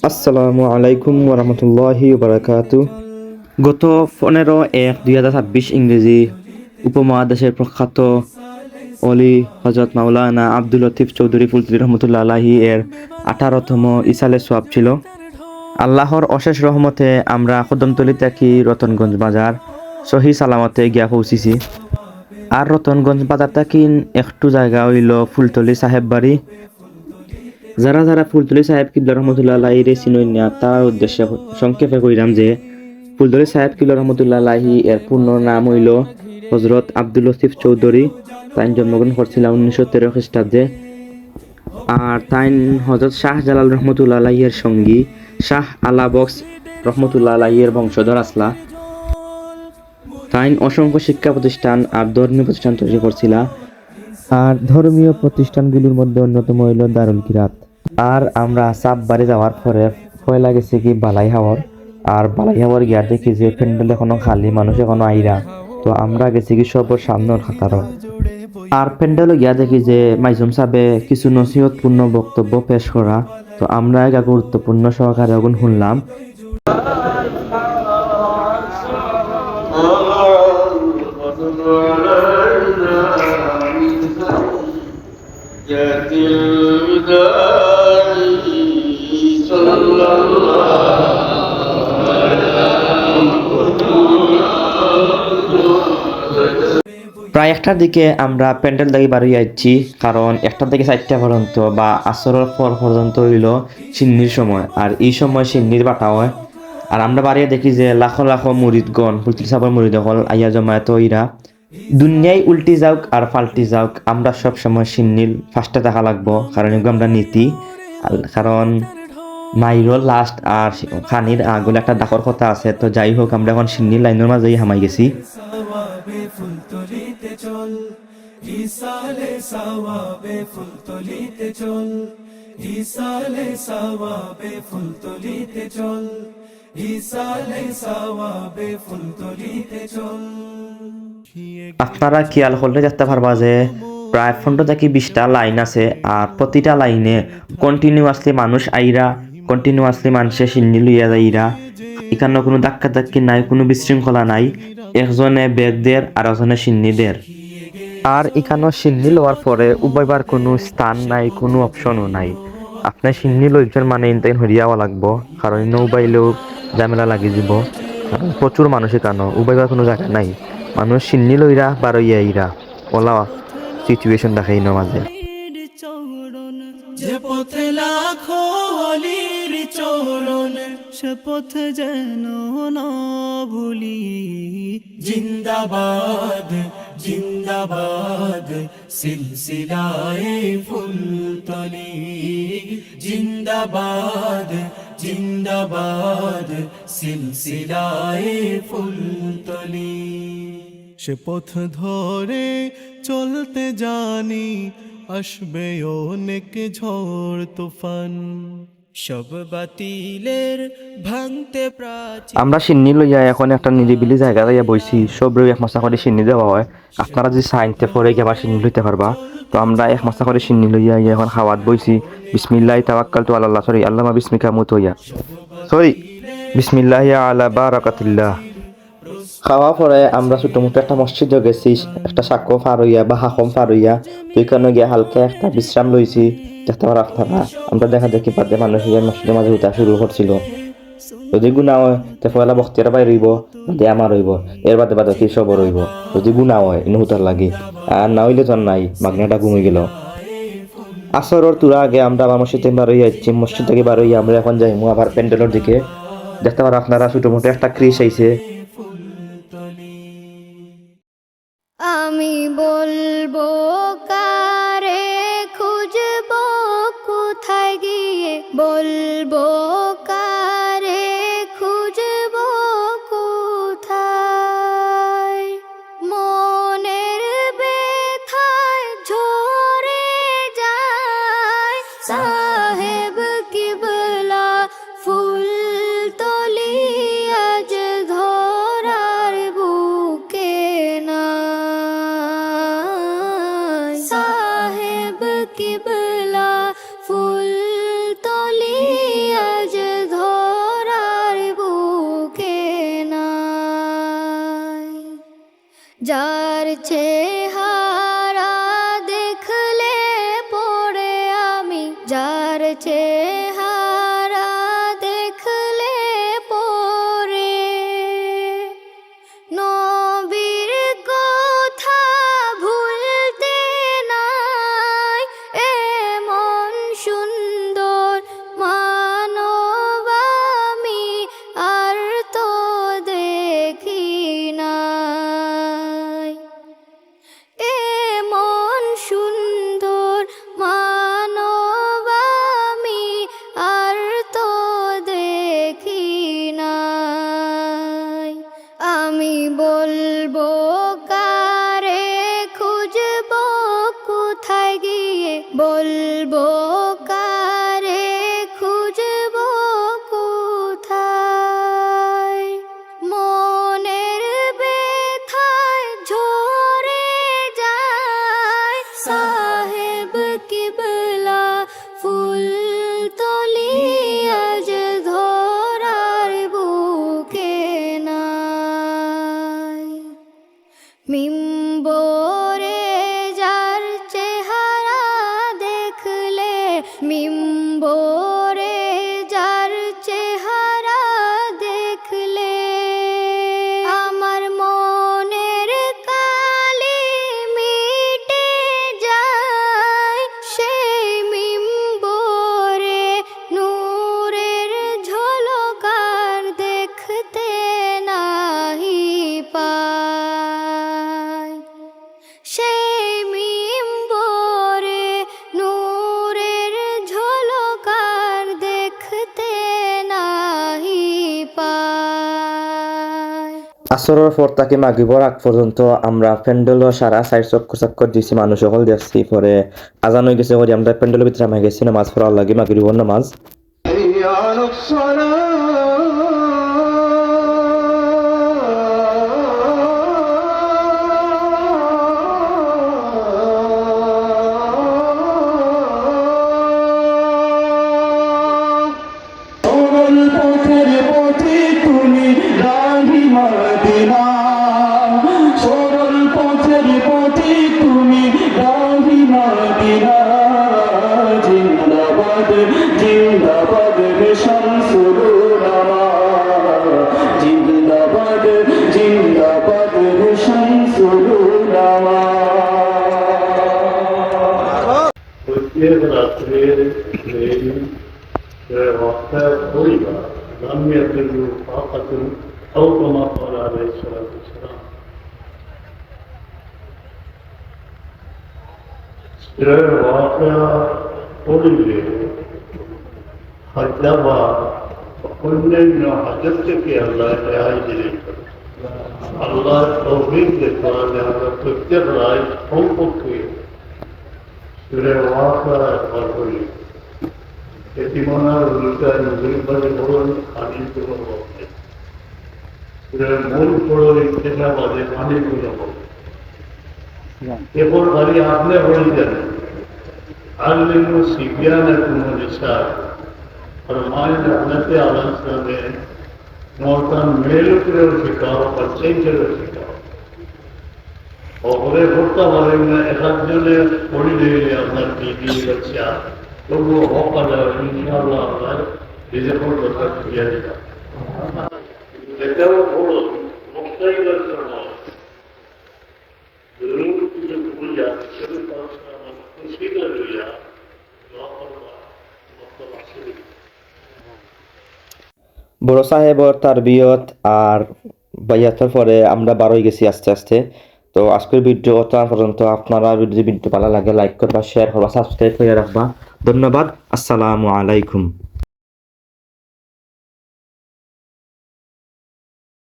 আসসালামু আলাইকুম ওরহমতুল্লাহি বারাকাতু। গত 15/1/2026 ইংরেজি উপমহাদেশের প্রখ্যাত অলি হজরত মাওলানা আব্দুল লতিফ চৌধুরী ফুলতুলি রহমতুল্লাহ আলাহি এর 18তম ইসালে সোয়াব ছিল। আল্লাহর অশেষ রহমতে আমরা কদমতলি থেকে রতনগঞ্জ বাজার সহি সালামতে গিয়া পৌঁছিছি। আর রতনগঞ্জ বাজার থেকে একটু জায়গা হইল ফুলতলি সাহেব বাড়ি। যারা যারা ফুলতলি সাহেব কিবলা রহমতুল্লাহ আলাহি রে চিনইনা তার উদ্দেশ্যে সংক্ষেপে কইরাম যে ফুলতলি সাহেব কিবলা রহমতুল্লাহ আলাহি এর পূর্ণ নাম হইল হজরত আব্দুল লতিফ চৌধুরী। তাই জন্মগ্রহণ করছিল 1913 খ্রিস্টাব্দে। আর তাই হজরত শাহ জালাল রহমতুল্লাহ আলাহি এর সঙ্গী শাহ আলা বক্স রহমতুল্লাহ আলাহি এর বংশধর আসলা। তাই অসংখ্য শিক্ষা প্রতিষ্ঠান আর ধর্মীয় প্রতিষ্ঠান তৈরি করছিল। আর ধর্মীয় প্রতিষ্ঠানগুলোর মধ্যে অন্যতম হইল দারুল কিরাত। আর আমরা সাপ বাড়ি যাওয়ার পরে পয়লা গেছি কি বালাই হাওর। আর বালাই হাওর গিয়া দেখি যে প্যান্ডেল এখনো খালি, মানুষ এখনো আইরা। তো আমরা গেছি কি সবর সামনে খাতার। আর প্যান্ডেলে গিয়া দেখি যে মাইজুম সাহেবে কিছু নসিহতপূর্ণ বক্তব্য পেশ করা। তো আমরা এক গুরুত্বপূর্ণ সহকারে এখন শুনলাম। প্রায় একটার দিকে আমরা প্যান্ডেল থেকে বাড়ি যাচ্ছি, কারণ একটার থেকে 4টা পর্যন্ত বা আসরের পর পর্যন্ত হইল সিন্নির সময়। আর এই সময় সিন্নির বাটা হয়। আর আমরা বাড়িয়ে দেখি যে লাখো লাখো মুরিদগণ ফুলতুলি সাহেবের মুরিদ হল আইয়া জমায়েত ইরা। দুনিয়ায় উল্টি যাওক আর পাল্টি যাওক, আমরা সব সময় সিন্নির ফার্স্টে দেখা লাগবো, কারণ এগুলো আমরা নীতি। কারণ মাইরল লাস্ট আর খানির আগুলো একটা ডাকর কথা আছে। তো যাই হোক, আমরা এখন সিন্নির লাইনের মাঝেই হামাই গেছি। আপনারা খেয়াল করলে দেখতে পারবা যে প্রায় 15 থেকে 20টা লাইন আছে। আর প্রতিটা লাইনে কন্টিনিউয়াসলি মানুষ আইরা, কন্টিনিউয়াসলি মানুষের সিন্নি লইয়া যাইরা। এখানে কোনো ধাক্কা ধাক্কি নাই, কোনো বিশৃঙ্খলা নাই। একজনে ব্যাগ দের আর একজনে সিন্নি দের। আর এখানেও সিন্নি লওয়ার পরে উভয়বার কোনো স্থান নাই, কোনো অপশনও নাই। আপনার সিন্নি লইছেন মানে ইনটাইন হরিয়াওয়া লাগবো, কারণ ইনো উবাইলেও ঝামেলা লাগি যাব। কারণ প্রচুর মানুষ এখানে, উবাইবার কোনো জায়গা নাই। মানুষ সিন্নি লইরা বারইয়া ইরা ওলা সিচুয়েশন দেখাই ইনো মাঝে। যে পথে লাখো অলির চরণ, সে পথ যেন না ভুলি। জিন্দাবাদ জিন্দাবাদ সিলসিলায়ে ফুলতলি, জিন্দাবাদ জিন্দাবাদ সিলসিলায়ে ফুলতলি। সে পথ ধরে চলতে জানি, আসবে অনেক ঝড় তুফান, সব বাতিলের ভাঙতে প্রাচীর। আমরা সিন্নি লইয়া এখন একটা নিরিবিলি জায়গা যাইয়া বইছি। সব রই 1 মাসা করে সিন্নি দেওয়া হয়। আপনারা যদি সাইনতে পরে গিয়ে আবার সিন্নি লইতে পারবা। তো আমরা 1 মাসা করে সিন্নি লইয়া এখন খাওয়াত বইছি। বিসমিল্লাহি তাওয়াক্কালতু আলাল্লাহ, সরি আল্লামা বিসমিকা মুতইয়া, সরি বিসমিল্লাহি আলা বারাকাতিল্লাহ। খাওয়া পরে আমরা ছোট মোটো একটা মসজিদে গেছি, একটা সাক্ষ্য পার হইয়া বা হাকম পার হইয়া। তো এখানে গিয়ে হালকা একটা বিশ্রাম লইছি। দেখতে পারা আপনারা, আমরা দেখা দেখি বাদে মানুষ মসজিদের মাঝে উঠা শুরু করছিল। যদি গুণা হয় তো পয়লা বক্তিয়ার বাইর হইব, বাদে আমার হইব, এর বাদে বাদে কি সবর হইব। যদি গুণা হয় ইনু হুতার লাগে, আর না হইলে তো নাই, মাগনাটা ঘুমিয়ে গেল। আসরের তুরা আগে আমরা আবার মসজিদ থেকে বার হইয়া যাচ্ছি। মসজিদ থেকে বার হইয়া আমরা এখন যাইমু আবার প্যান্ডেলের দিকে। দেখতে পারা আপনারা ছোট মোটো একটা ক্রিস আইছে। আমি বলবো কারে খুঁজবো কোথায় গিয়ে, বলবো কারে খুঁজবো কোথায়। মনের ব্যথায় ঝরে যায় সাহেব কিবলা ফুলতলি, আজ ধরার বুকে না। যার চেহারা দেখলে পড়ে আমি, যার চেহারা দেখলে পড়ে নবীর কথা ভুলতে নাই, এমন সুন্দর মানব আমি আর তো দেখি নাই, এমন সুন্দর মানব আমি আর তো দেখি নাই। আমি বলবো কারে খুঁজবো কোথায় গিয়ে, বলবো কারে খুঁজবো কোথায়, মনের ব্যথায় ঝরে যায় সাহেব কিবলা ফুল তলি আজ ধরার বুকে নাই। মিম্বরে যার চেহারা দেখলে, মিম্বরে যার চেহারা দেখলে আমার মনের কালি মিটে যায়, সেই মিম্বরে নূরের ঝলকার দেখতে নাহি পায়, সেই মিম্বরে নূরের ঝলকার দেখতে নাহি পায়। আসরের পর তাকে মাগরিবর আগ পর্যন্ত আমরা প্যান্ডেল সারা সাইড চক্কর দিয়েছি, মানুষ সকল দেখছি। পরে আজান হয়ে গেছে, পরে আমরা প্যান্ডেলের ভিতরে নামে গেছি নামাজ পড়ার লাগে, মাগরিবর নামাজ। পথের পথে তুমি রাহি মদিনা, সরল পথের পথে তুমি রাহি মদিনা, জিন্দাবাদ জিন্দাবাদ শামসুল উলামা, জিন্দাবাদ জিন্দাবাদ শামসুল উলামা। প্রত্যেক রাত্রের وقتها طيبة لم يبلغ طاقة أو كما قال عليه الصلاة والسلام. واقعا طيبة حجبا وكل إنه حجبتك يا الله يا إليك الله توفيق لقرآن هذا প্রত্যেক রাত কমপক্ষে واقعا طيبة এতিমনার উল্টায় নজরুলবাদে বলুন পানির কোনো অভাব নেই, মূল পড়ো ইচ্ছেটাবাদে পানির কোনো অভাব এরপর বাড়ি আপনি হয়ে যান আর লেগো সিবিয়ানা কোনো নিশার আর মায়ের আপনাতে আলাদা মতান মেল করেও শেখাও বাচ্চাই করেও শেখাও ওপরে ভর্তা পারেন না, এক একজনে পড়ি দিলে আপনার টিভি বাচ্চা তবুও হকালে ইনশাআল্লাহ আমরা নিজের কথা ফিরিয়ে দিতাম। এটাও বড় মুক্তাইবার সময় জরুর কিছু ভুল যাচ্ছে সেটা খুশি করে লইয়া বড় সাহেবর তারবিয়ত আর বাইয়াতের পরে আমরা বার হয়ে গেছি আস্তে আস্তে। তো আজকের ভিডিও পর্যন্ত, আপনারা যদি ভিডিও ভালো লাগে লাইক করবা, শেয়ার করবা, সাবস্ক্রাইব করে রাখবা। ধন্যবাদ। আসসালামু আলাইকুম।